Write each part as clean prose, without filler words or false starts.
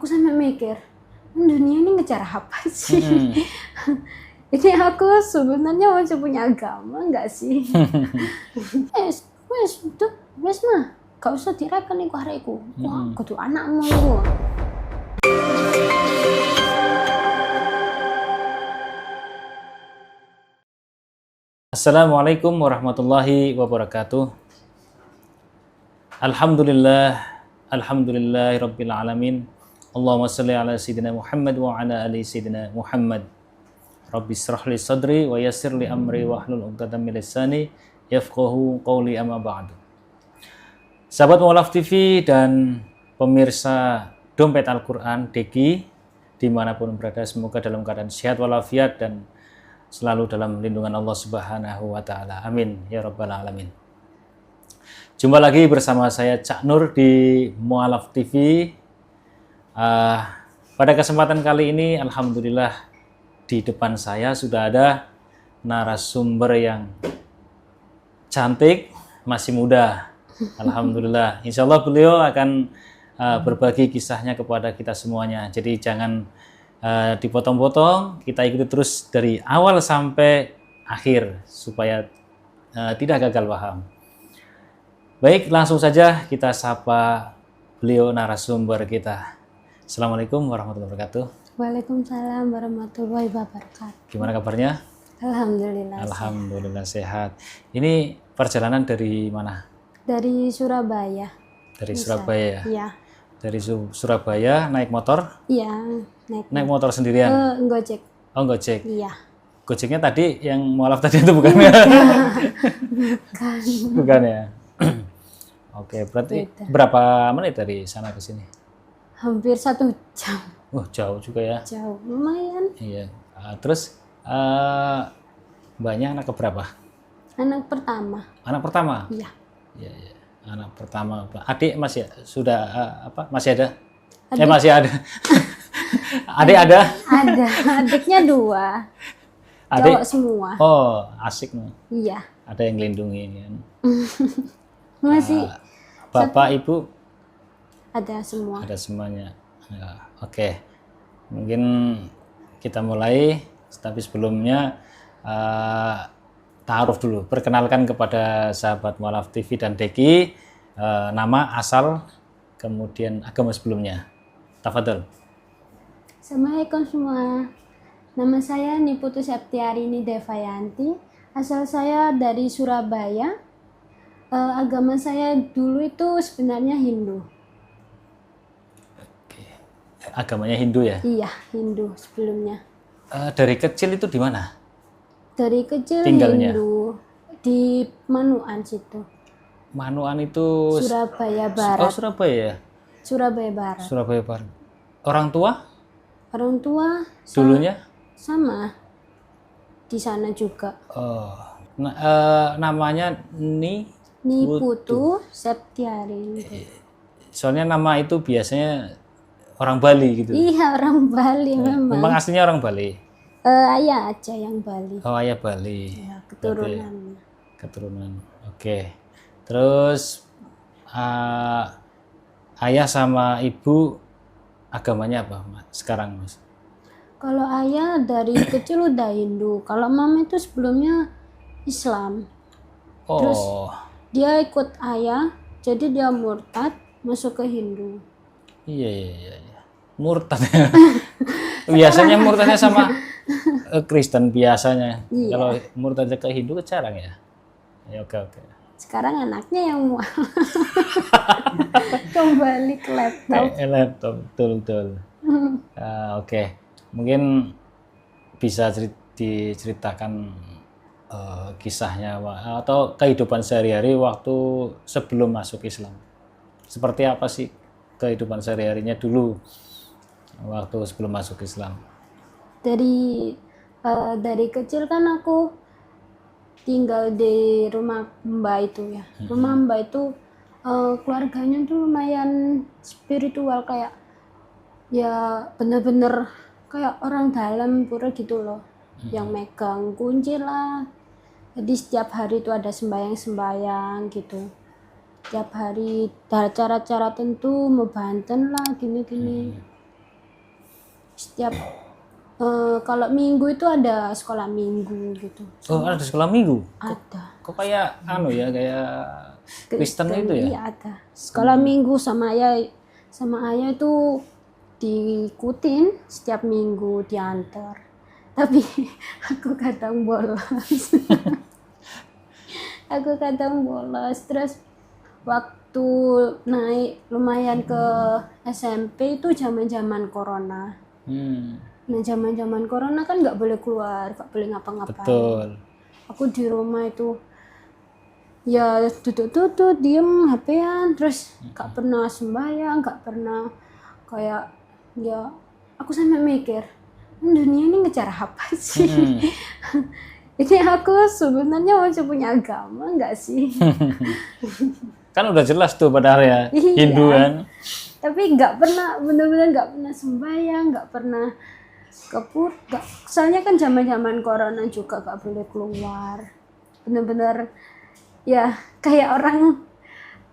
aku sampai mikir, dunia ini ngejar apa sih? Ini aku sebenarnya masih punya agama enggak sih? Wes mah, gak usah direken iku arekku. Wah, kudu anakmu iku. Assalamualaikum warahmatullahi wabarakatuh. Alhamdulillahirabbil alamin. Allahumma shalli ala sayyidina Muhammad wa ala ali sayyidina Muhammad. Rabbi shrah li sadri wa yassir li amri wahlul 'uqdatam min lisani yafqahu qawli amma ba'du. Sahabat Mu'alaf TV dan pemirsa Dompet Al-Qur'an Deki dimanapun berada, semoga dalam keadaan sehat walafiat dan selalu dalam lindungan Allah Subhanahu wa taala. Amin ya rabbal alamin. Jumpa lagi bersama saya Cak Nur di Mu'alaf TV. Pada kesempatan kali ini alhamdulillah di depan saya sudah ada narasumber yang cantik, masih muda. Alhamdulillah. Insya Allah beliau akan berbagi kisahnya kepada kita semuanya. Jadi jangan dipotong-potong, kita ikuti terus dari awal sampai akhir supaya tidak gagal paham. Baik, langsung saja kita sapa beliau narasumber kita. Assalamualaikum warahmatullahi wabarakatuh. Waalaikumsalam warahmatullahi wabarakatuh. Gimana kabarnya? Alhamdulillah. Alhamdulillah sehat. Ini perjalanan dari mana? Dari Surabaya. Dari Surabaya. Iya. Dari Surabaya naik motor? Iya, Naik motor sendirian? Gojek. Oh, Gojek. Iya. Gojeknya tadi yang Mu'alaf tadi itu bukan? Kan. Bukan ya. Oke, berarti berapa menit dari sana ke sini? Hampir 1 jam. Jauh juga ya. Jauh, lumayan. Iya. Terus mbaknya anak keberapa? Anak pertama. Anak pertama? Iya. Iya, iya. Anak pertama. Adik masih sudah masih ada? Adik. Masih ada. Adik ada? Ada. Adiknya 2. Adik? Cowok semua. Oh, asik nih. Iya. Ada yang ngelindungi kan. Masih Bapak, Ibu? ada semua. Ada semuanya. Ya, oke. Mungkin kita mulai, tapi sebelumnya ta'aruf dulu. Perkenalkan kepada sahabat Mu'alaf TV dan Deki, nama, asal, kemudian agama sebelumnya. Tafadhol. Assalamualaikum semua. Nama saya Niputu Septiarini Devayanti. Asal saya dari Surabaya. Agama saya dulu itu sebenarnya Hindu. Agamanya Hindu ya? Iya, Hindu sebelumnya. Dari kecil itu di mana? Dari kecil tinggalnya? Hindu di Manuan situ. Manuan itu Surabaya Barat. Oh, Surabaya. Surabaya Barat. Surabaya Barat. Orang tua? Orang tua Dulunya? sama di sana juga. Namanya Niputu Septiarini. Soalnya nama itu biasanya orang Bali gitu. Iya, orang Bali memang. Memang aslinya orang Bali. Ayah aja yang Bali. Oh, ayah Bali. Ya, keturunan. Keturunan. Oke. Terus ayah sama ibu agamanya apa sekarang, Mas? Kalau ayah dari kecil udah Hindu. Kalau mama itu sebelumnya Islam. Oh. Terus dia ikut ayah, jadi dia murtad masuk ke Hindu. Iya. Murtad. Biasanya murtadnya sama Kristen biasanya. Iya. Kalau murtadnya ke Hindu jarang ya. Ya, oke. Sekarang anaknya yang mau kembali ke laptop. Laptop, betul. Oke. Mungkin bisa diceritakan kisahnya atau kehidupan sehari-hari waktu sebelum masuk Islam. Seperti apa sih kehidupan sehari-harinya dulu waktu sebelum masuk Islam? Dari kecil kan aku tinggal di rumah Mbak itu ya. Rumah Mbak itu keluarganya tuh lumayan spiritual, kayak ya bener-bener kayak orang dalam pura gitu loh. Yang megang kunci lah. Jadi setiap hari itu ada sembahyang gitu. Tiap hari ada cara-cara tentu, mau Banten lah gini-gini. setiap kalau minggu itu ada sekolah minggu gitu. Oh, ada sekolah minggu. Ada. Kok kayak kayak Kristen itu ya? Iya ada. Sekolah minggu sama ayah itu diikutin setiap minggu diantar. Tapi aku kadang bolos. Aku kadang bolos. Terus waktu naik lumayan ke SMP itu zaman-zaman corona. Nah zaman-zaman corona kan nggak boleh keluar, nggak boleh ngapa-ngapain. Betul. Aku di rumah itu ya duduk diem HP-an, terus nggak pernah sembahyang, nggak pernah kayak ya aku sampai mikir dunia ini ngejar apa sih? Ini aku sebenarnya masih punya agama nggak sih? Kan udah jelas tuh padahal ya Hindu kan. Tapi nggak pernah, bener-bener nggak pernah sembahyang, nggak pernah soalnya kan zaman corona juga nggak boleh keluar, bener-bener ya kayak orang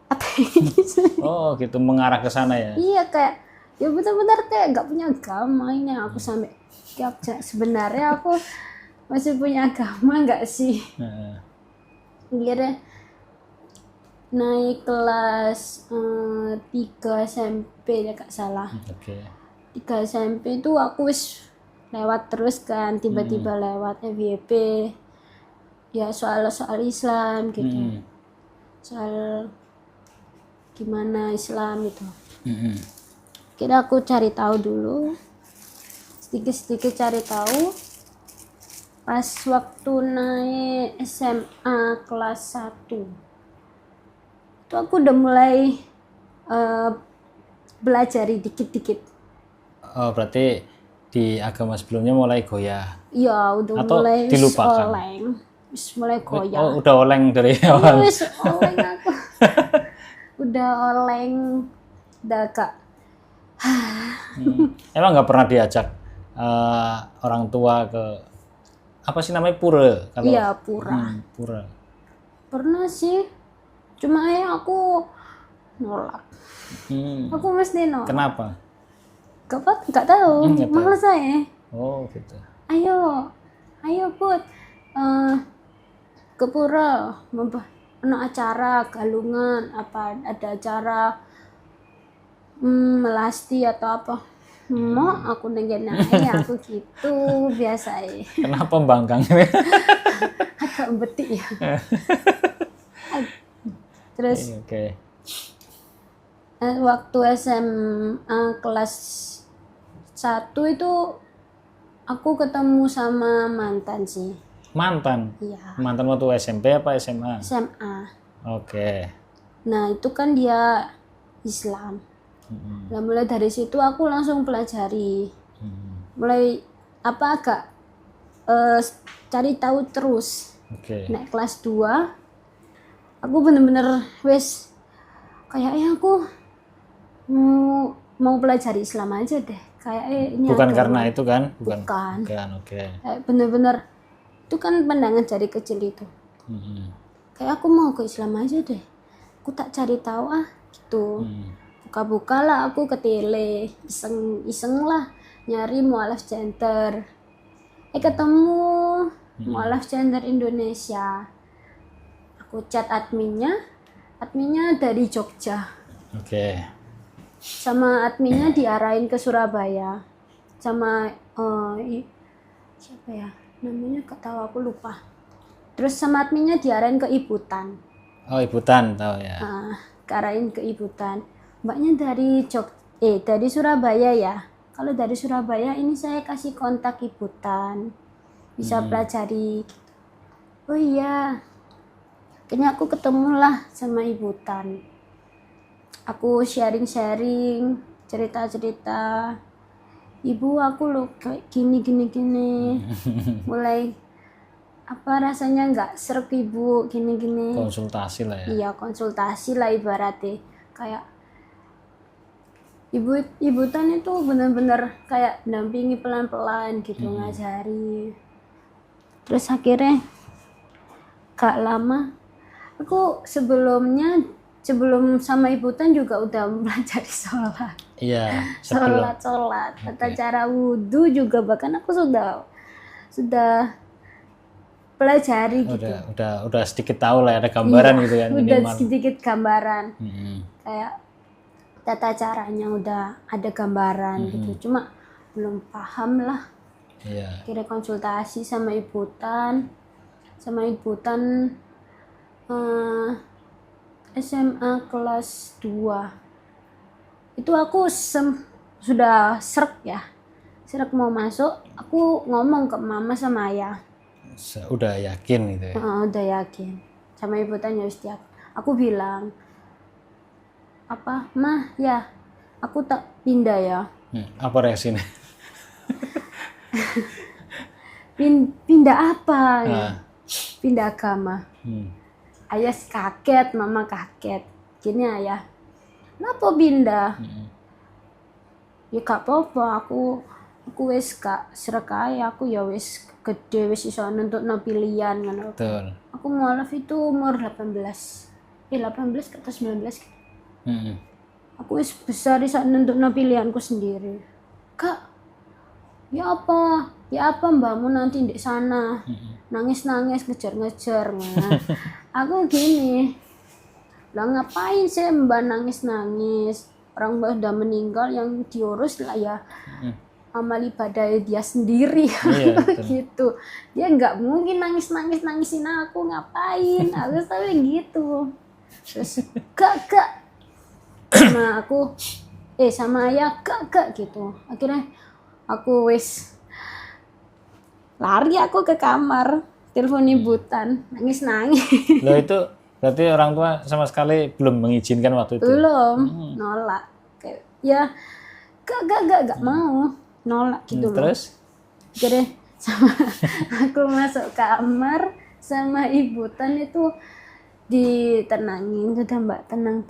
ateis. Oh gitu, mengarah ke sana ya. Iya kayak ya bener-bener kayak nggak punya agama ini aku sampai sebenarnya aku masih punya agama nggak sih? Akhirnya naik kelas 3 SMP ya gak salah. 3 SMP itu aku wis lewat terus kan, tiba-tiba lewat FYP ya soal Islam gitu, soal gimana Islam gitu. Kira aku cari tahu dulu, sedikit cari tahu. Pas waktu naik SMA kelas 1 itu aku udah mulai belajari dikit-dikit. Oh berarti di agama sebelumnya mulai goyah? Iya udah atau mulai dilupakan? mulai goyah. Oh udah oleng dari awal? Oleng aku. Udah oleng, udah kak. Emang nggak pernah diajak orang tua ke apa sih namanya pura? Iya pura. Pura. Pernah sih, cuma aku nolak. Aku mesti nolak. Kenapa? Gak tahu, males saya. Oh gitu. Ayo Put, ke pura, ada acara galungan, apa ada acara melasti atau apa. Mau aku nengen-nengen aku gitu biasa ya. Kenapa bangkang? Agak betik ya. Terus waktu SMA kelas 1 itu aku ketemu sama mantan sih. Mantan? Iya. Mantan waktu SMP apa SMA? SMA. Oke. Nah itu kan dia Islam. Nah mulai dari situ aku langsung pelajari. Mulai agak cari tahu terus. Naik kelas 2 aku bener-bener wes kayaknya aku mau pelajari Islam aja deh. Ini bukan karena itu kan? Bukan. Oke. Bener-bener itu kan pandangan dari kecil itu. Kayak aku mau ke Islam aja deh. Aku tak cari tahu gitu. Buka-buka lah aku ke tele, iseng lah nyari mualaf center. Ketemu mualaf center Indonesia. Aku chat adminnya dari Jogja. Sama adminnya diarahin ke Surabaya. Sama siapa ya? Namanya gak tahu, aku lupa. Terus sama adminnya diarahin ke Ibutan. Oh Ibutan tahu ya. Diarahin ke Ibutan. Mbaknya dari Surabaya ya. Kalau dari Surabaya ini saya kasih kontak Ibutan. Bisa pelajari gitu. Oh iya. Akhirnya aku ketemulah sama Ibutan. Aku sharing cerita-cerita. Ibu aku loh kayak gini. Mulai rasanya nggak serp ibu gini. Konsultasi lah ya. Iya konsultasi lah ibaratnya. Kayak Ibutan itu benar-benar kayak dampingi pelan-pelan gitu ngajari. Terus akhirnya gak lama aku sebelum sama Ibutan juga udah belajar sholat. Iya, sebelum. sholat, tata Oke. cara wudhu juga bahkan aku sudah pelajari gitu. Udah sedikit tahu lah, ada gambaran Iya, gitu kan udah minimal. sedikit gambaran. Mm-mm. Kayak tata caranya udah ada gambaran gitu. Cuma belum paham lah. Iya. Kira konsultasi sama ibutan eh, SMA kelas 2. Itu aku sudah serak mau masuk, aku ngomong ke mama sama ayah. Udah yakin gitu ya. Udah yakin sama ibutan ya setiap aku bilang apa mah ya aku tak pindah ya. Apa reaksinya? Pindah apa ya? Ah. Pindah agama. Ayah kaget, mama kaget. Gini ayah, kenapa pindah? Ya gak apa-apa, aku wis gak serak ae, aku ya wis gede, wis iso nentukno pilihan ngono. Betul. Aku mualaf itu umur 18 ke atas 19 gitu. Aku wis besar iso nentukno pilihanku sendiri. Kak, ya apa mbakmu nanti di sana nangis-nangis ngejar-ngejar. Nah, aku gini, lah ngapain sih mbak nangis-nangis, orang mbak udah meninggal, yang diurus lah ya amal ibadah dia sendiri. Iya, gitu, dia nggak mungkin nangisin aku, ngapain aku sampai gitu. Terus gak sama aku sama ayah gak gitu. Akhirnya aku wis lari aku ke kamar, telepon ibutan, nangis. Loh, itu berarti orang tua sama sekali belum mengizinkan waktu itu? Belum, nolak. Kayak ya gak mau, nolak gitu loh. Terus? Akhirnya sama aku masuk kamar sama ibutan itu ditenangin, sudah mbak tenang.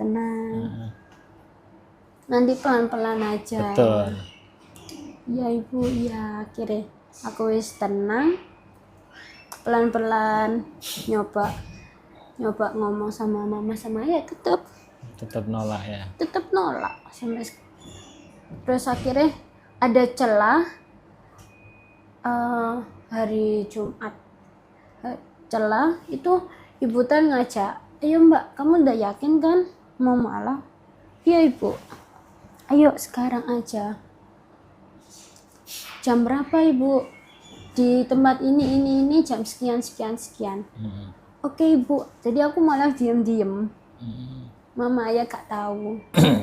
Nanti pelan-pelan aja. Betul. Ya ibu, ya akhirnya aku wis tenang, pelan-pelan nyoba ngomong sama mama sama ayah, Tetap nolak ya. tetap nolak sampai terus akhirnya ada celah hari Jumat celah itu ibutan ngajak, ayo mbak, kamu udah yakin kan mau mualaf? Iya ibu, ayo sekarang aja. Jam berapa ibu? Di tempat ini jam sekian. Oke ibu, jadi aku malah diem. Mama ayah gak tahu.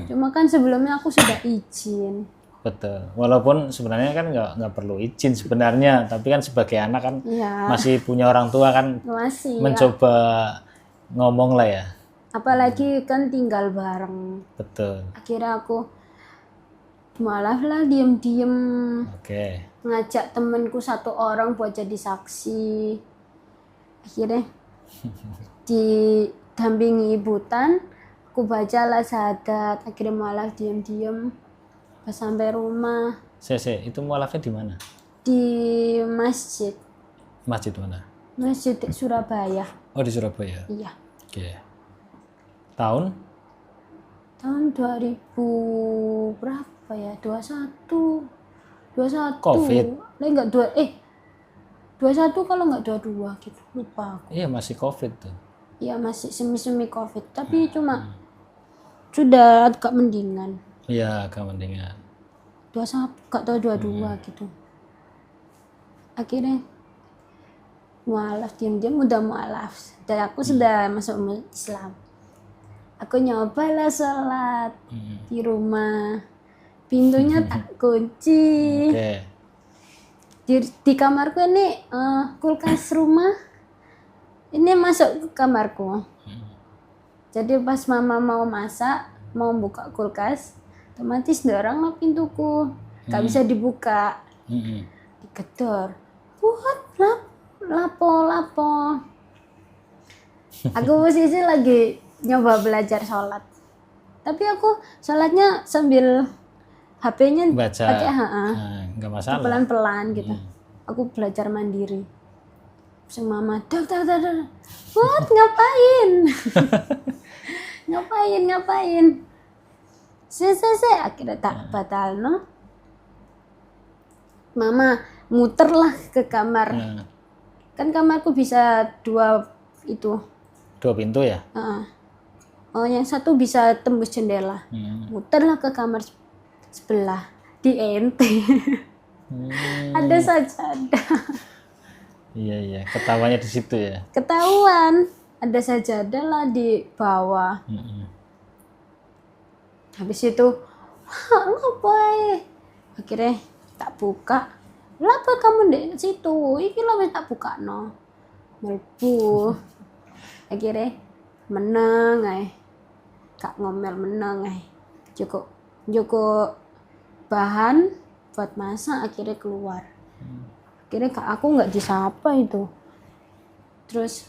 Cuma kan sebelumnya aku sudah izin. Betul. Walaupun sebenarnya kan nggak perlu izin sebenarnya, tapi kan sebagai anak kan Ya, masih punya orang tua kan masih. mencoba ngomong lah ya. Apalagi kan tinggal bareng. Betul. Akhirnya aku malah lah diem. Oke. Ngajak temenku 1 orang buat jadi saksi. Akhirnya didampingi ibutan, aku bacalah syahadat. Akhirnya malah diem. Pas sampai rumah Itu mualafnya di mana? di masjid Mana? di Surabaya. Oh, di Surabaya. Iya, Oke. Tahun? tahun 2000 berapa ya? 21 Covid. Lah enggak 21 kalau enggak 22 gitu, lupa aku. Iya, masih Covid tuh. Iya, masih semi Covid, tapi cuma sudah agak mendingan. Iya, agak mendingan. 21 enggak tahu 22 gitu. Akhirnya mualaf, diam-diam udah mualaf. Dan aku sudah masuk Islam. Aku nyobalah sholat di rumah. Pintunya tak kunci. Oke. Di kamarku ini kulkas rumah. Ini masuk ke kamarku. Jadi pas mama mau masak, mau buka kulkas, otomatis dorong pintuku. Gak bisa dibuka. Digedor. Buat lapo. Aku posisi lagi nyoba belajar sholat. Tapi aku sholatnya sambil HP-nya Baca. pakai Nggak masalah. pelan-pelan gitu. Aku belajar mandiri. Terus mama, dar. Buat ngapain? ngapain? Se akhirnya tak batal no. Mama muter lah ke kamar. Nah, Kan kamarku bisa 2 itu. 2 pintu ya? Heeh. Oh, yang satu bisa tembus jendela. Muterlah ke kamar sebelah di ente. Ada sajadah. Iya, ketawanya di situ ya. Ketahuan ada sajadah lah di bawah. Habis itu, apa akhirnya tak buka. Lapa kamu di situ? Iki lah wis tak buka no. Melbu. Akhirnya meneng ae. Kak ngomel meneng ae. Cukup bahan buat masak akhirnya keluar. Akhirnya aku nggak disapa itu. Terus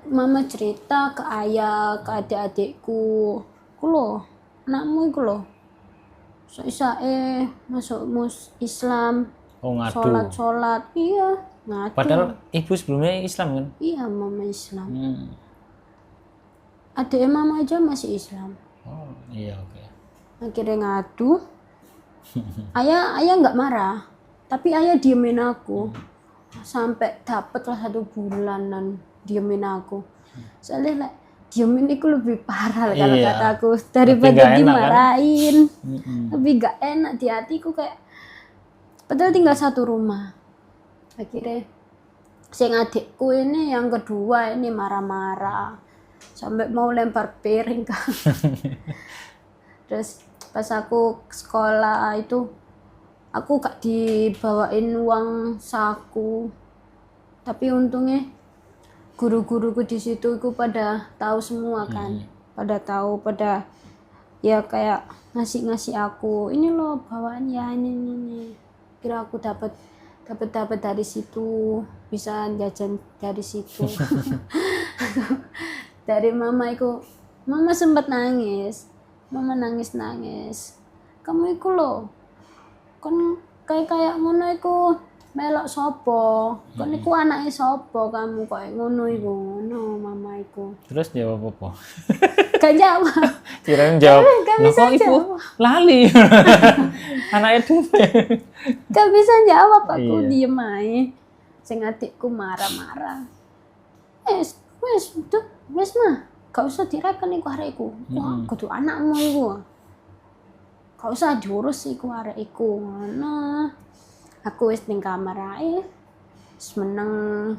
mama cerita ke ayah, ke adik-adikku, ku loh, anakmu iku loh. Masuk Islam, Oh, ngadu. sholat, iya ngadu. Padahal ibu sebelumnya Islam kan? Iya mama Islam. Adik mama aja masih Islam. Oh, iya oke. Akhirnya ngadu. Ayah nggak marah, tapi ayah diemin aku sampai dapet lah 1 bulanan diemin aku. Soalnya like, diemin itu lebih parah lah kalau Iya. kataku Lebih daripada nggak enak, kan? dimarahin. Lebih gak enak di hatiku kayak padahal tinggal 1 rumah. Akhirnya sing adikku ini yang kedua ini marah-marah sampai mau lempar piring kan. Terus pas aku sekolah itu aku gak dibawain uang saku, tapi untungnya guru-guruku di situ aku pada tahu semua kan. Pada ya kayak ngasih aku ini loh bawaan ya ini. Kira aku dapat dari situ, bisa jajan dari situ. Dari mama sempat nangis. Mama nangis. Kamu iku loh. Kon kayak ngono iku melok sopo. Kon iku anake sopo kamu kok ngono iku. Ngono mama iku. Terus jawab apa? Gak jawab. Kirain jawab. Gak Loh, bisa kok ibu jawab. lali? Anaknya dhewe. Gak bisa jawab aku Iya. diem ae. Sing adikku marah-marah. Wes mah. Gak usah direken iku arek iku. Wah, kudu anakmu iku. Gak usah diurus iku arek iku. Ngono. Aku wis ning kamar ae. Wis meneng.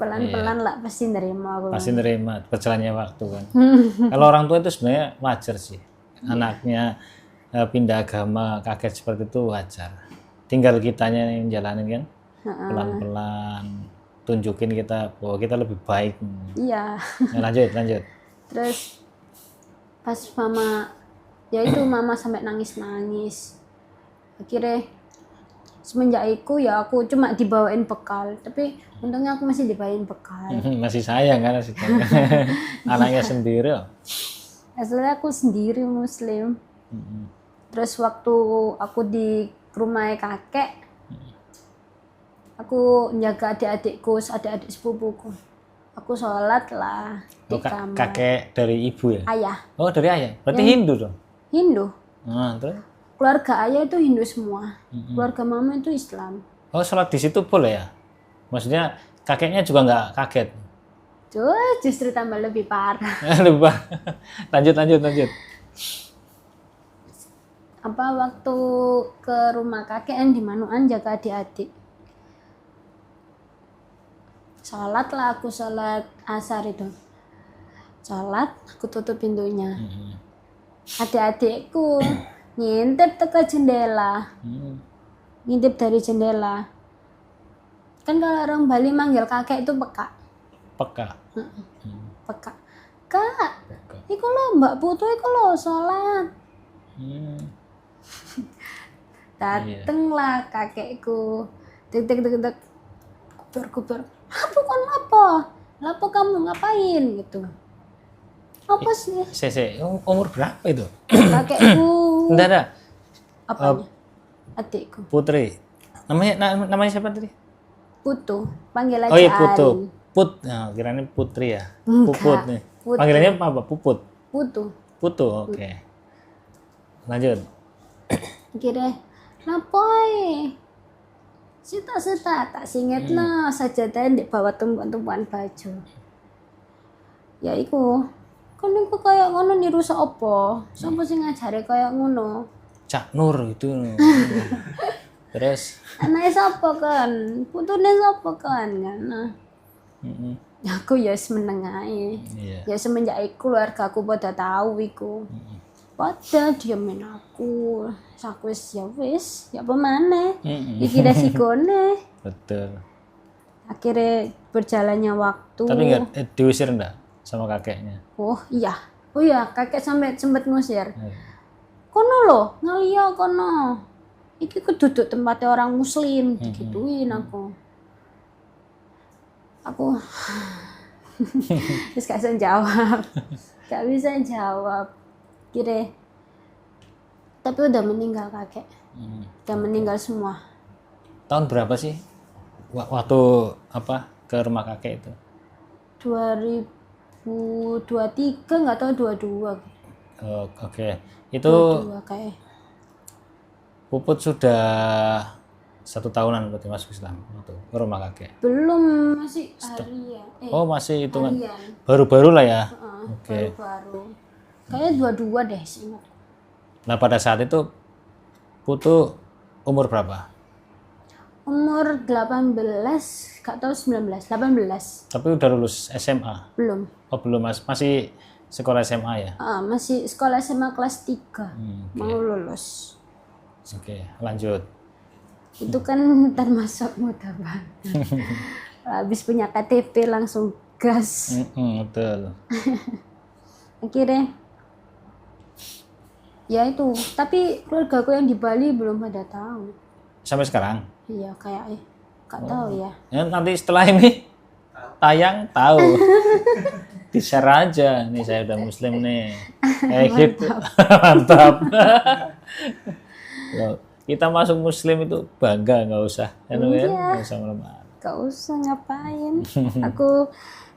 Pelan-pelan lah pasti nerima aku. Pasti nerima berjalannya waktu kan. Kalau orang tua itu sebenarnya wajar sih. Anaknya pindah agama kaget seperti itu wajar. Tinggal kitanya yang jalanin kan. Pelan-pelan tunjukin kita bahwa kita lebih baik. Iya. Nah, lanjut. Terus pas mama sampai nangis. Akhirnya semenjak itu ya aku cuma dibawain bekal, tapi untungnya aku masih dibawain bekal. Masih sayang kan sih. Anaknya sendiri. Aslinya aku sendiri muslim. Terus waktu aku di rumah kakek, aku menjaga adik-adikku, adik-adik sepupuku. Aku sholat lah di kamar. Kakek dari ibu ya? Ayah. Oh, dari ayah. Berarti Hindu dong? Hindu. Nah, terus? Keluarga ayah itu Hindu semua. Keluarga mama itu Islam. Oh, sholat di situ boleh ya? Maksudnya kakeknya juga nggak kaget? Tuh, justru tambah lebih parah. Lupa. Lanjut. Apa waktu ke rumah kakek yang di Manuan jaga adik-adik. Sholat lah aku, sholat asar itu. Sholat, aku tutup pintunya. Adik-adikku ngintip ke jendela. Ngintip dari jendela. Kan kalau orang Bali manggil kakek itu peka. Peka. Peka. Kak, iku lo Mbak Putu iku lo sholat. Datenglah kakekku. Tek. Kuber. Lapo kamu ngapain gitu. Apa sih? Umur berapa itu? Kakekku. Enggak ada. Apanya? Adikku. Putri. Namanya siapa tadi? Putu. Panggil aja Oh iya, Arin. Putu. Nah, kiranya Putri ya. Enggak, Puput nih. Putu. Panggilannya apa? Puput. Putu. Putu, oke. Lanjut. Akhirnya napoi sita tak singetna sajadah di bawah tumpuan-tumpuan baju. Ya iku kan iku kayak ngono niru sapa? Sapa sing ngajare kayak ngono? Cak Nur itu. Terus Anake sapa kan? Putune sapa kan? Ngono. mm-mm. Aku ya semeneng ae. Iya. Ya semenjak iku keluarga aku pada tahu iku. Pada diamin aku. Aku wis ya apa maneh. Mm-mm. Iki resikone. Betul. Akhirnya berjalannya waktu. Tapi enggak diusir enggak sama kakeknya? Oh iya kakek sampai sempet ngusir. Iya. Kono lo ngalia kono. Iki keduduk tempatnya orang muslim digituin aku. Terus gak bisa jawab. Gak bisa jawab. Kira. Tapi udah meninggal kakek. Udah meninggal semua. Tahun berapa sih waktu apa ke rumah kakek itu? 2023 nggak tahu 22. Oh, oke. Itu 22 kayak. Puput sudah 1 tahunan berarti masuk Islam waktu ke rumah kakek. Belum masih harian. Oh masih hitungan Harian. baru-baru lah ya. Oke. Baru-baru. Kayaknya 22 deh seingat. Nah pada saat itu Putu umur berapa? Umur 18, gak tahu 19, 18. Tapi udah lulus SMA? Belum. Oh belum masih sekolah SMA ya? Masih sekolah SMA kelas 3. Oke. Mau lulus. Oke, lanjut. Itu kan termasuk muda banget. Habis punya KTP langsung gas. Betul. Akhirnya ya itu, tapi keluarga aku yang di Bali belum pada tahu. Sampai sekarang? Iya kayak gak tahu ya. Ya, nanti setelah ini tayang tahu. Di-share aja. Nih saya udah muslim nih. Kayak gitu. Mantap. Loh, kita masuk muslim itu bangga, nggak usah. Nggak usah melemah. Gak usah ngapain. Aku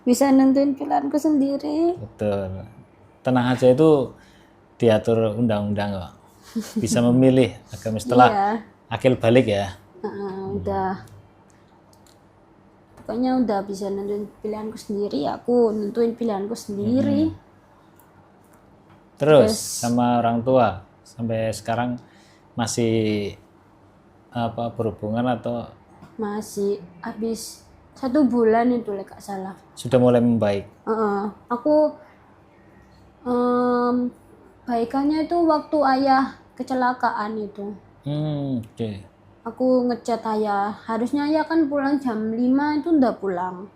bisa nentuin pilihanku sendiri. Betul. Tenang aja itu diatur undang-undang kok. Bisa memilih agama setelah Iya. akil balik ya. Udah. Pokoknya udah bisa nentuin pilihanku sendiri. Aku nentuin pilihanku sendiri. Terus sama orang tua sampai sekarang masih apa berhubungan atau Masih habis 1 bulan itu gak salah. sudah mulai membaik? Aku baikannya itu waktu ayah kecelakaan itu. Oke. Aku ngechat ayah, harusnya ayah kan pulang jam 5 itu udah pulang.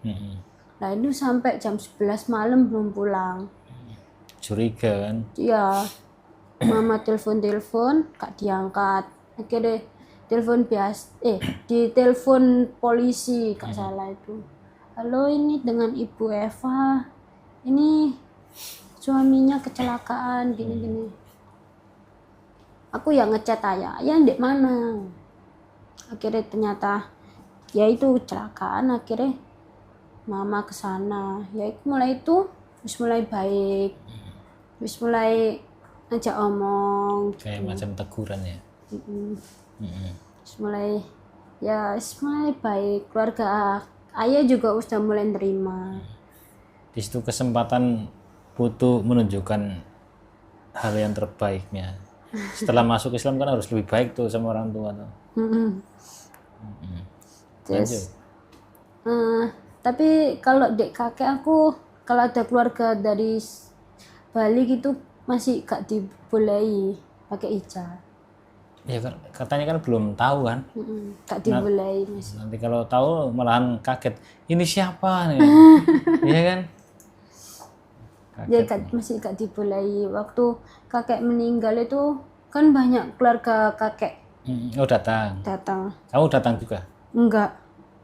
Nah itu sampai jam 11 malam belum pulang. Curiga kan? Iya, mama telepon gak diangkat. Akhirnya telepon ditelepon polisi gak salah itu. Halo, ini dengan Ibu Eva. Ini suaminya kecelakaan gini-gini. Aku yang ngechat ayah ndek mana? Akhirnya ternyata ya itu kecelakaan. Akhirnya mama kesana. Ya mulai itu wis mulai baik. Wis mulai ngajak omong. Kayak macam teguran ya. Wis mulai baik. Keluarga ayah juga sudah mulai nerima. Di situ kesempatan Putu menunjukkan hal yang terbaiknya. Setelah masuk Islam kan harus lebih baik tuh sama orang tua tuh. Terus, tapi kalau dek kakek aku, kalau ada keluarga dari Bali gitu masih gak dibolehi pakai hijab. Ya kan katanya kan belum tahu kan. Gak dibolehi masih. Nanti kalau tahu malahan kaget. Ini siapa nih? Iya kan? Ya masih gak dibolehi. Waktu kakek meninggal itu kan banyak keluarga kakek Oh datang. Kamu datang juga? Enggak.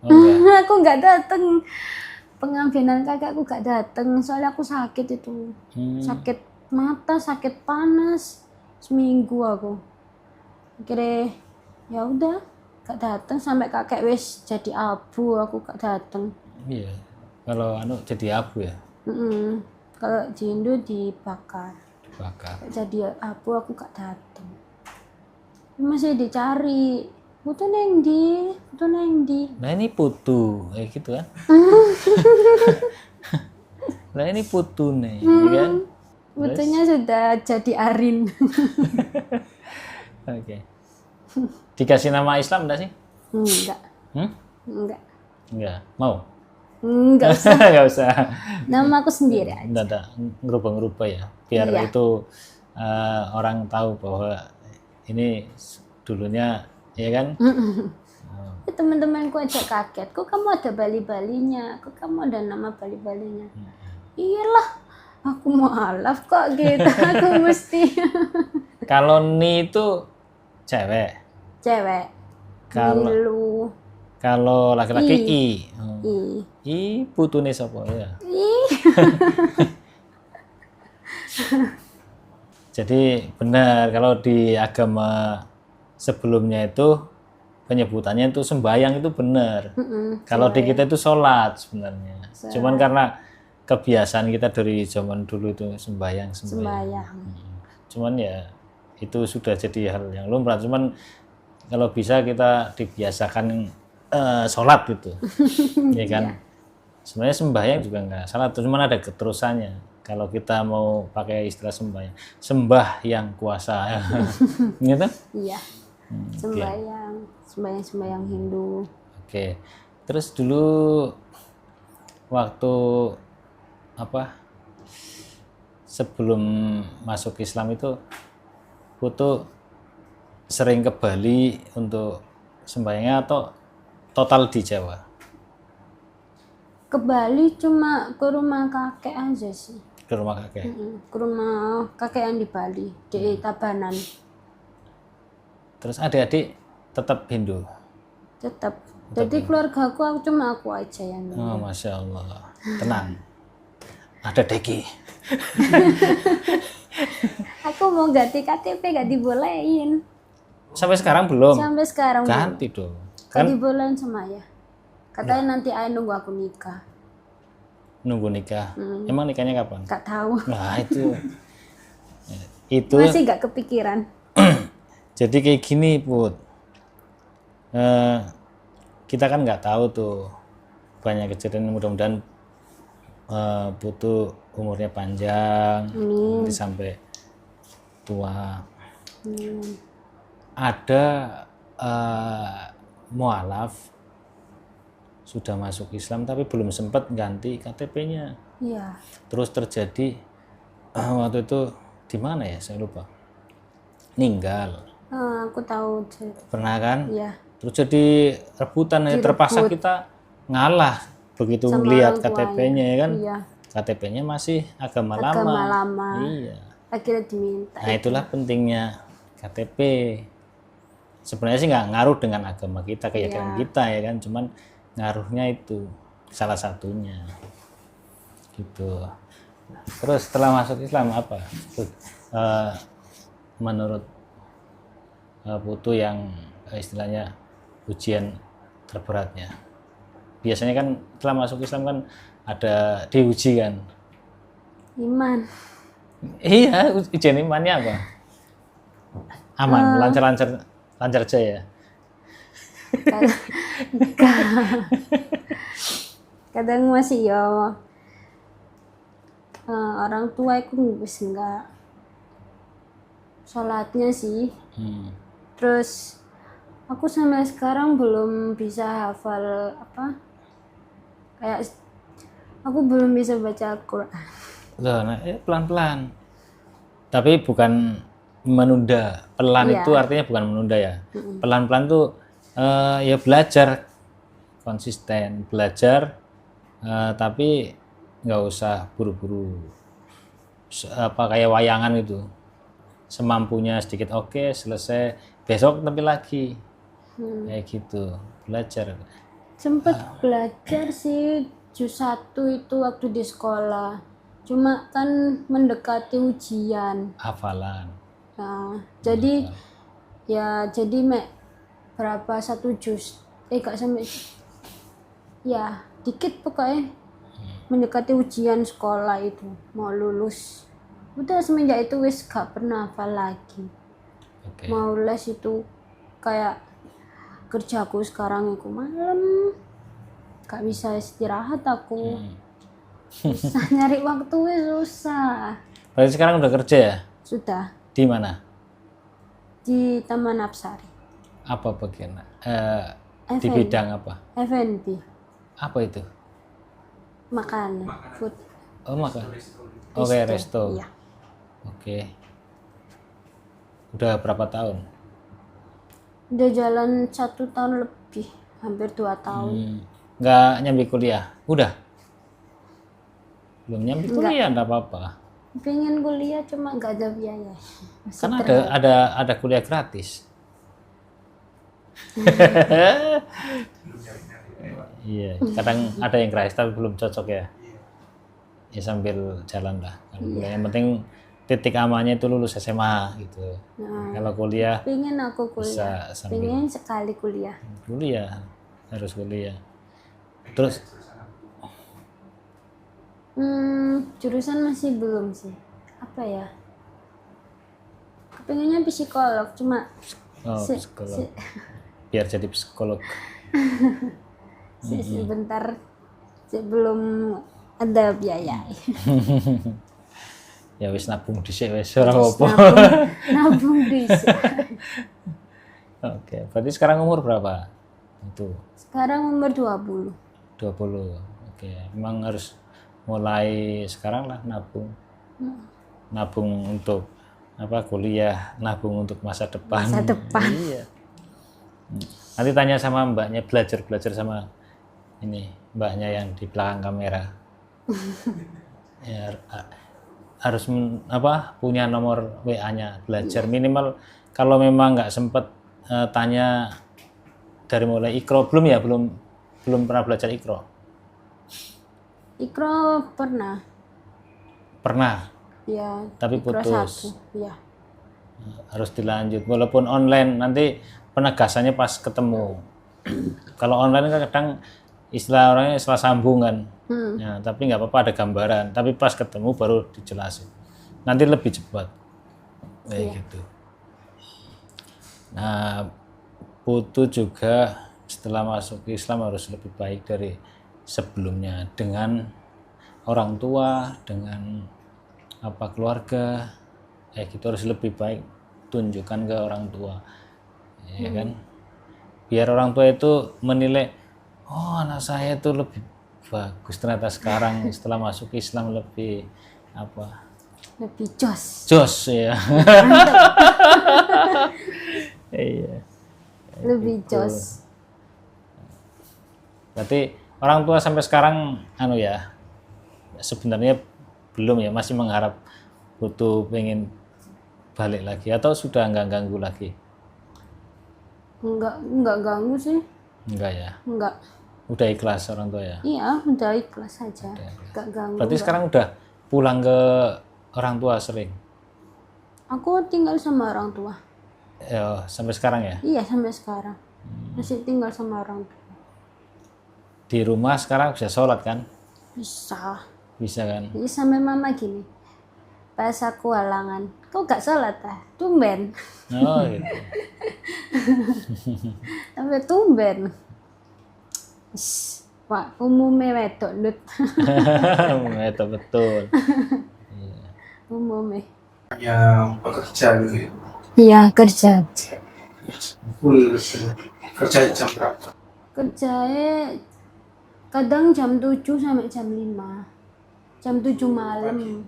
Oh, enggak. Aku enggak datang. Pengambilan kakek aku gak datang soalnya aku sakit itu. Sakit mata, sakit panas. Seminggu aku. Akhirnya ya udah gak datang sampai kakek wis jadi abu aku gak datang. Iya. Kalau jadi abu ya. Kalau di Indo dibakar. bakar. Jadi aku gak datang. Masih dicari. Putu neng di. Nah ini putu, gitu kan? Nah ini putu nih, ya kan? Putunya sudah jadi Arin. Oke. Dikasih nama Islam enggak sih? Enggak. Hmm? Enggak. Enggak. Mau? Enggak usah. Enggak usah. Nama aku sendiri aja. Enggak, ngerubah-ngerubah ya. Biar Iya. itu orang tahu bahwa ini dulunya, ya kan? Teman-temanku aja kaget. Kok kamu ada bali-balinya? Kok kamu ada nama bali-balinya? Iyalah, aku mau alaf kok gitu. Aku mesti. Kalau Ni itu cewek. Cewek. Kalau Nilu. kalau laki-laki I. I. Putune sapa ya? Ih. Jadi benar kalau di agama sebelumnya itu penyebutannya itu sembahyang itu benar. Kalau di kita itu sholat sebenarnya. Cuman karena kebiasaan kita dari zaman dulu itu sembahyang. Cuman ya itu sudah jadi hal yang lumrah. Cuman kalau bisa kita dibiasakan sholat gitu, ya kan? Sebenarnya sembahyang juga nggak salah, cuman ada keterusannya. Kalau kita mau pakai istilah sembahyang, sembah yang kuasa, gitu? Iya. Sembahyang Hindu. Oke. Terus dulu waktu sebelum masuk Islam itu, Putu sering ke Bali untuk sembahyangnya atau total di Jawa? Ke Bali cuma ke rumah kakek aja sih. Ke rumah kakek? Ke rumah kakek yang di Bali, di Tabanan. Terus adik-adik tetap Hindu? Tetap. Jadi keluarga aku cuma aku aja yang Hindu. Oh, Masya Allah. Tenang. Ada Deki. Aku mau ganti KTP gak dibolehin. Sampai sekarang belum? Sampai sekarang ganti dong. Gak dibolehin sama ayah. Katanya nanti ayah nunggu aku nikah. Nunggu nikah? Emang nikahnya kapan? Gak tahu. Nah itu Masih gak kepikiran. jadi kayak gini Put, kita kan nggak tahu tuh banyak kejadian. Mudah-mudahan Putu umurnya panjang, nanti sampai tua. Ada mualaf sudah masuk Islam tapi belum sempat ganti KTP-nya. Iya. Terus terjadi waktu itu di mana ya, saya lupa, ninggal. Aku tahu. Pernah kan? Iya. Terus jadi rebutan, terpaksa kita ngalah begitu melihat KTP-nya, ya kan? Iya. KTP-nya masih agama lama. Agama lama. Iya. Akhirnya diminta. Nah itulah pentingnya KTP. Sebenarnya sih nggak ngaruh dengan agama kita, keyakinan kita, ya kan? Cuman ngaruhnya itu salah satunya. Gitu. Terus setelah masuk Islam apa? Menurut Putu yang istilahnya ujian terberatnya. Biasanya kan setelah masuk Islam kan ada diuji kan? Iman. Iya, ujian imannya apa? Aman, lancar jaya. Kadang masih ya orang tua itu wis enggak sholatnya sih. Terus aku sampai sekarang belum bisa hafal kayak aku belum bisa baca Al-Quran. Loh, nah, pelan-pelan. Tapi bukan menunda. Pelan itu artinya bukan menunda ya. Pelan-pelan tuh ya belajar konsisten, belajar tapi nggak usah buru-buru. Kayak wayangan itu. Semampunya sedikit, oke, selesai, besok tapi lagi. Kayak gitu. Belajar. Sempet belajar sih juz 1 itu waktu di sekolah. Cuma kan mendekati ujian. Hafalan. Nah, jadi berapa satu juz? Gak sampai. Ya, dikit pokoknya. Mendekati ujian sekolah itu, mau lulus. Udah semenjak itu wis gak pernah hafal lagi. Oke. Mau les itu kayak kerjaku sekarang itu malam, gak bisa istirahat aku. Susah nyari waktu wis susah. Berarti sekarang udah kerja ya? Sudah Di mana? di Taman Apsari. Apa bagian? Di F&B. bidang apa? F&B, Apa itu? makanan, food. Oh, makan. Oke, resto. Iya. Oke. Udah berapa tahun? Udah jalan 1 tahun lebih, hampir 2 tahun. Nggak nyambi kuliah? Udah? Belum nyambi Nggak. kuliah, enggak apa-apa. Pengen kuliah cuma nggak ada biaya. Masih Kan ter- ada kuliah gratis. Iya, kadang ada yang gratis tapi belum cocok ya. Ya sambil jalan lah. Kalau kuliah yang penting titik amannya itu lulus SMA gitu. Nah, Kalau kuliah pengen aku kuliah. bisa sambil Pengen sekali kuliah. kuliah, harus kuliah. Terus Jurusan masih belum sih. Apa ya? Kepengennya psikolog, cuma psikolog. Biar jadi psikolog. sebentar belum ada biaya. Ya wis nabung dhisik wis ora apa-apa. Nabung dhisik. Oke, berarti sekarang umur berapa? Itu Sekarang umur 20. 20. Oke, memang harus mulai sekarang lah nabung. Nabung untuk apa? Kuliah, nabung untuk masa depan. Masa depan. Iya. Nanti tanya sama mbaknya, belajar sama ini mbaknya yang di belakang kamera. Ya, harus punya nomor WA-nya, belajar minimal kalau memang nggak sempet tanya dari mulai ikro belum pernah belajar ikro. Ikro pernah. Ya, Ya, tapi Ikro putus. 1. Ya. Harus dilanjut walaupun online, nanti penegasannya pas ketemu. Kalau online kan kadang istilah orangnya istilah sambungan. Ya, tapi nggak apa-apa ada gambaran, tapi pas ketemu baru dijelasin. Nanti lebih cepat. Kayak gitu. Nah, Putu juga setelah masuk Islam harus lebih baik dari sebelumnya dengan orang tua, dengan keluarga. Gitu harus lebih baik tunjukkan ke orang tua. Ya kan? Biar orang tua itu menilai, oh anak saya itu lebih bagus ternyata sekarang setelah masuk Islam lebih Lebih jos. ya. Iya. Lebih jos. Berarti orang tua sampai sekarang sebenarnya belum ya, masih mengharap Putu pengen balik lagi atau sudah enggak ganggu lagi? Enggak ganggu sih. Enggak ya. Enggak. Udah ikhlas orang tua ya. Iya, udah ikhlas aja. Enggak ganggu. Berarti sekarang udah pulang ke orang tua sering? Aku tinggal sama orang tua. Ya, sampai sekarang ya? Iya, sampai sekarang. Masih tinggal sama orang tua. Di rumah sekarang bisa sholat kan? Bisa. Bisa kan? Jadi sampai mama gini. Pas aku halangan, kau gak sholat ah? Tumben. Oh gitu. Sampai tumben. Wah, umumnya wedok Lut. Itu betul. Umumnya. Yang pekerja gitu ya. Iya, kerja. Full kerja jam berapa? Kerjanya kadang jam 7 sampai jam 5. Jam 7 malam.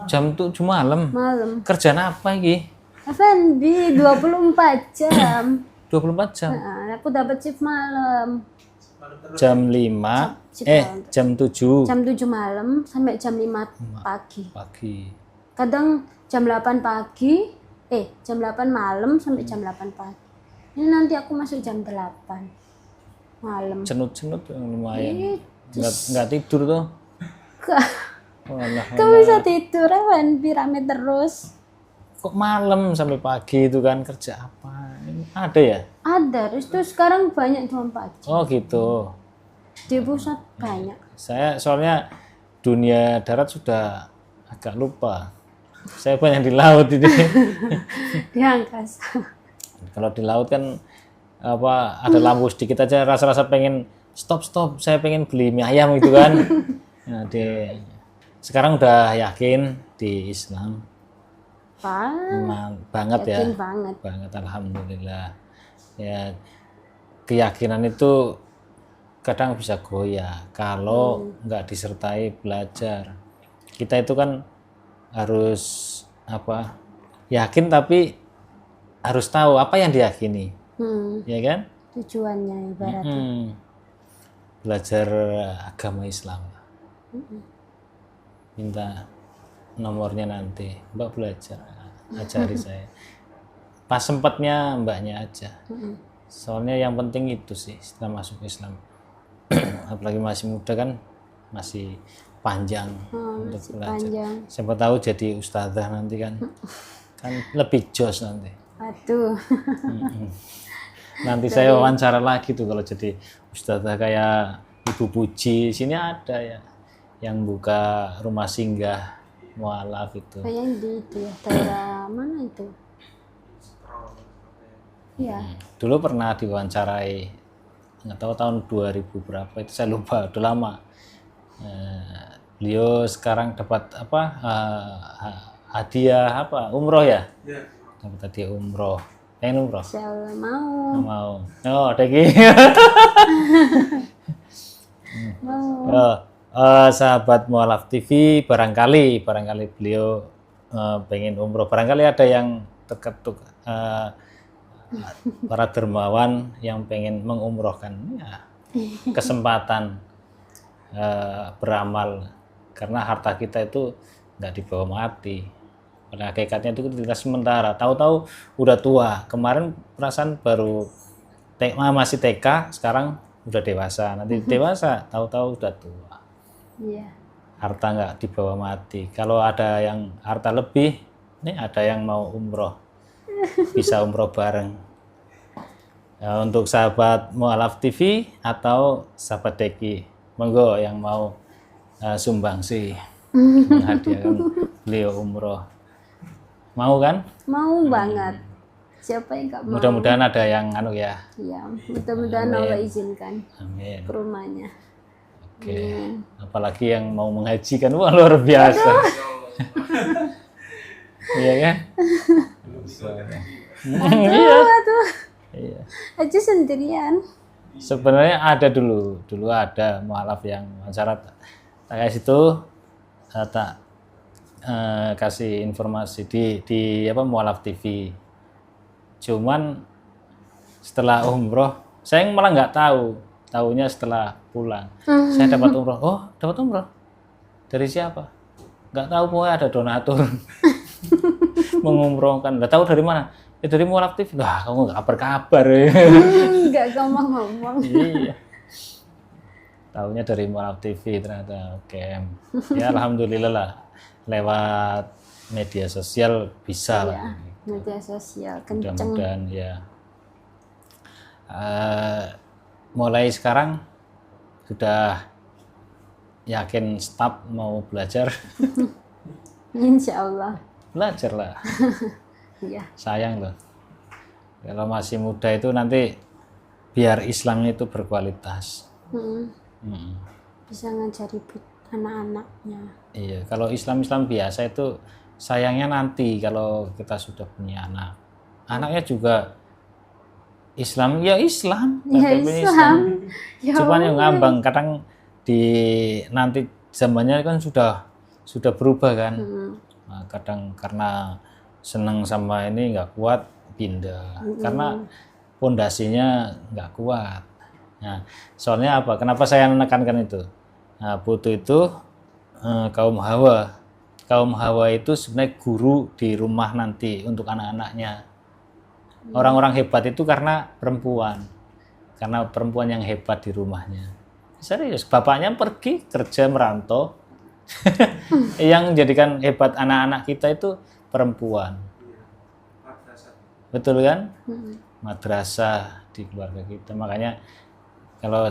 Jam 7 malam. Malam. Kerjaan apa ini? F&B 24 jam. 24 jam. Nah, aku dapat shift malam. Jam 5, jam 7 Jam 7 malam sampai jam 5 pagi. pagi. Kadang jam 8 pagi, jam 8 malam sampai jam 8 pagi. Ini nanti aku masuk jam 8 malam. Cenut-cenut lumayan. Nggak tidur tuh. Walah, Kau bisa tidur F&B rame terus. kok malam sampai pagi itu kan kerja apa? Ada ya? Ada, itu sekarang banyak 24 jam. Oh gitu. Di pusat banyak. Saya soalnya dunia darat sudah agak lupa. Saya banyak di laut ini. Di angkasa. Kalau di laut kan apa ada lampu sedikit aja rasa-rasa pengen stop, saya pengen beli mie ayam gitu kan. Nah, sekarang udah yakin di Islam. Banget ya. Yakin banget. Banget, alhamdulillah. Ya, keyakinan itu kadang bisa goyah kalau nggak disertai belajar. Kita itu kan harus apa? Yakin tapi harus tahu apa yang diyakini. Ya kan? Tujuannya ibaratnya. Belajar agama Islam. Minta nomornya nanti, Mbak belajar, ajari saya. Pas sempatnya mbaknya aja. Soalnya yang penting itu sih setelah masuk Islam. Apalagi masih muda kan, masih panjang untuk Masih belajar. panjang. Siapa tahu jadi ustazah nanti kan, kan lebih jos nanti. Aduh. Nanti saya wawancara lagi tuh kalau jadi ustazah kayak Ibu Puji. Sini ada ya yang buka rumah singgah mualaf itu. Kayaknya di itu ya, daerah mana itu? Iya. Dulu pernah diwawancarai, nggak tahu tahun 2000 berapa itu saya lupa, udah lama. Beliau sekarang dapat apa hadiah apa umroh ya? Dapat hadiah umroh. Pengen umroh? Saya mau. Mau. Oh, Deki. Mau. Sahabat Mualaf TV, barangkali beliau pengen umroh. Barangkali ada yang terketuk para dermawan yang pengen mengumrohkan. Ya, kesempatan beramal karena harta kita itu nggak dibawa mati. Pada hakikatnya itu kita sementara. Tahu-tahu udah tua. Kemarin perasaan baru masih TK, sekarang udah dewasa. Nanti dewasa, tahu-tahu udah tua. Iya. Harta nggak dibawa mati. Kalau ada yang harta lebih, nih ada yang mau umroh, bisa umroh bareng. Ya, untuk sahabat Mualaf TV atau sahabat Deki, monggo yang mau sumbangsi menghadiahkan beliau umroh. Mau kan? Mau banget. Siapa yang nggak mau? Mudah-mudahan ada yang anu ya. Iya, mudah-mudahan Allah izinkan Amin. ke rumahnya. Oke. Apalagi yang mau mengaji kan, wah luar biasa. Iya kan? Iya. Aduh, Iya. aja sendirian. Sebenarnya ada dulu ada mualaf yang wawancara kayak situ tak kasih informasi di apa mualaf TV. Cuman setelah umroh, saya malah nggak tahu. Tahunya setelah pulang. Saya dapat umroh. Oh, dapat umroh. Dari siapa? Nggak tahu, pokoknya ada donatur mengumrohkan. Nggak tahu dari mana. Ya dari Mualaf TV. Wah, kamu nggak kabar-kabar. Nggak ngomong-ngomong. Iya. Tahunya dari Mualaf TV ternyata. Oke. Ya alhamdulillah lah. Lewat media sosial bisa lah. Media sosial kenceng. Mudah-mudahan ya. Mulai sekarang sudah yakin start mau belajar. Insya Allah. Belajar lah. Iya. Sayang loh. Kalau masih muda itu nanti biar Islamnya itu berkualitas. Bisa ngajari anak-anaknya. Iya, kalau Islam biasa itu sayangnya nanti kalau kita sudah punya anak. Anaknya juga Islam, ya Islam. Ya Islam. Ya Cuman yang Allah. ngambang kadang di nanti zamannya kan sudah berubah kan. Nah, kadang karena senang sama ini nggak kuat pindah karena pondasinya nggak kuat. Nah, soalnya apa? Kenapa saya menekankan itu? Nah, Putu itu kaum Hawa. Kaum Hawa itu sebenarnya guru di rumah nanti untuk anak-anaknya. Orang-orang hebat itu karena perempuan yang hebat di rumahnya. Serius, bapaknya pergi kerja merantau. Yang menjadikan hebat anak-anak kita itu perempuan. Betul kan? Madrasah di keluarga kita. Makanya kalau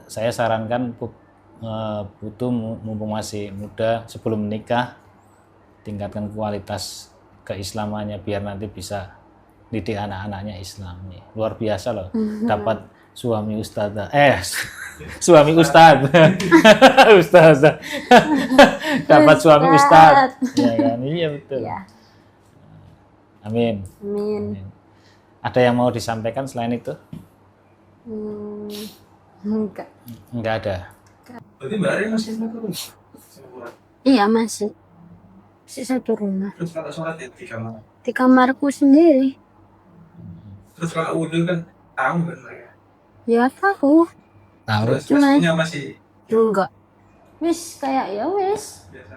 saya sarankan Putu mumpung masih muda sebelum menikah tingkatkan kualitas keislamannya biar nanti bisa didik anak-anaknya Islam nih. Luar biasa loh, dapat suami ustadzah. Suami ustadz. Ustazah. Dapat suami ustadz. Ya kan? Iya betul. Ya. Amin. Amin. Amin. Ada yang mau disampaikan selain itu? Enggak. Enggak ada. Berarti Mbak Arin masih satu rumah? Iya masih satu rumah. Terus kalau sholat ya di kamar. Di kamarku sendiri. Terus kalau wudhu kan tahu kan mereka. Ya tahu. Tahu. Terus Cuma- punya masih Enggak. Wis kayak ya wis. biasa.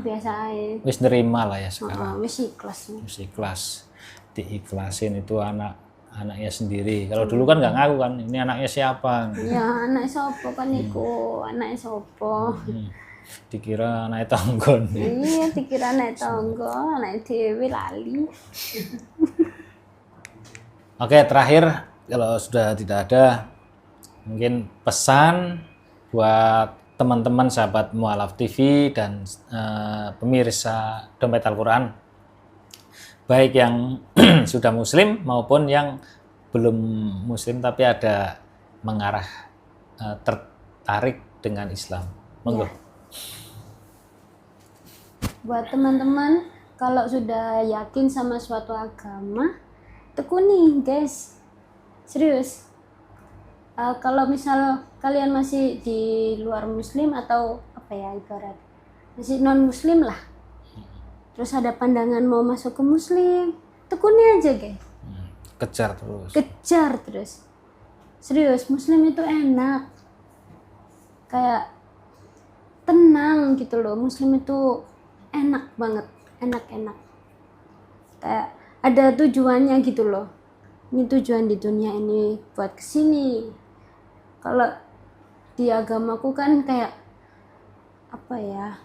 Biasa aja. Wis nerima lah ya sekarang. Wis ikhlas. Wis ikhlas. Diikhlasin itu anaknya sendiri. Kalau dulu kan nggak ngaku kan, ini anaknya siapa? Ya anak sopo kan iku, anak sopo. Dikira anak tanggon. Iya dikira anak tangga, anak dewi lali. Oke, terakhir kalau sudah tidak ada, mungkin pesan buat teman-teman sahabat Mu'alaf TV dan pemirsa Dompet Al-Quran, baik yang sudah muslim maupun yang belum muslim tapi ada mengarah tertarik dengan Islam. Monggo. Ya. Buat teman-teman kalau sudah yakin sama suatu agama, tekuni guys, serius. Kalau misal kalian masih di luar muslim atau apa ya ibarat masih non muslim lah, terus ada pandangan mau masuk ke muslim, tekuni aja guys, Kejar terus. kejar terus. Serius, muslim itu enak, kayak tenang gitu loh. Muslim itu enak banget, enak-enak, kayak ada tujuannya gitu loh. Ini tujuan di dunia ini buat kesini. Kalau di agamaku kan kayak apa ya,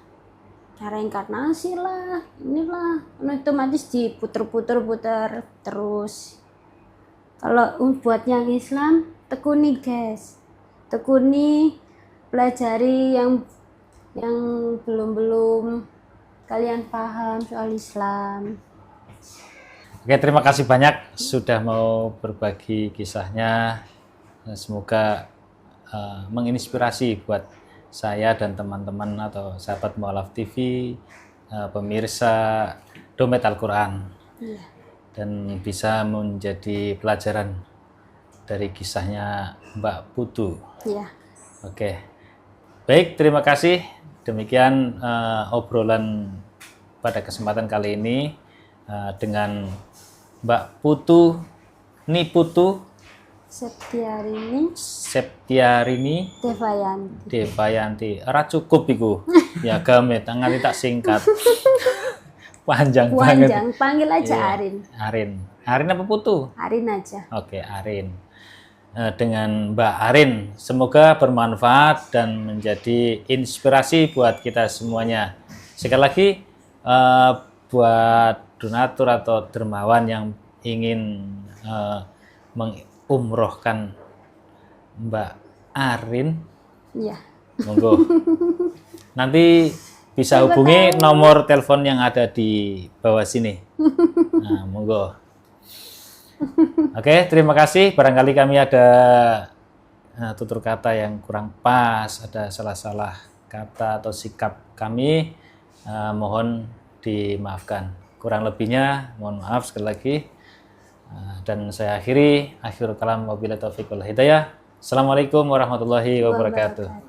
reinkarnasi lah, inilah, otomatis diputer-puter terus. Kalau buat yang Islam, tekuni guys, tekuni, pelajari yang belum kalian paham soal Islam. Oke, terima kasih banyak sudah mau berbagi kisahnya. Semoga menginspirasi buat saya dan teman-teman atau sahabat Mu'alaf TV, pemirsa Dompet Al-Quran, Iya. dan bisa menjadi pelajaran dari kisahnya Mbak Putu. Iya. Oke, baik, terima kasih. Demikian obrolan pada kesempatan kali ini dengan Mbak Putu Niputu Septiarini Devayanti. Ora cukup iku. Ya gamet, nganti tak singkat. Panjang banget. Panjang, panggil aja Iya. Arin. Arin apa Putu? Arin aja. Oke, Arin. Dengan Mbak Arin, semoga bermanfaat dan menjadi inspirasi buat kita semuanya. Sekali lagi, buat donatur atau dermawan yang ingin mengumrohkan Mbak Arin, Iya. monggo. Nanti bisa hubungi nomor telepon yang ada di bawah sini. Nah, monggo. Oke, terima kasih. Barangkali kami ada tutur kata yang kurang pas, ada salah-salah kata atau sikap kami, mohon dimaafkan. Kurang lebihnya mohon maaf sekali lagi. Dan saya akhirul kalam wabillahi taufiq wal hidayah. Assalamualaikum warahmatullahi wabarakatuh.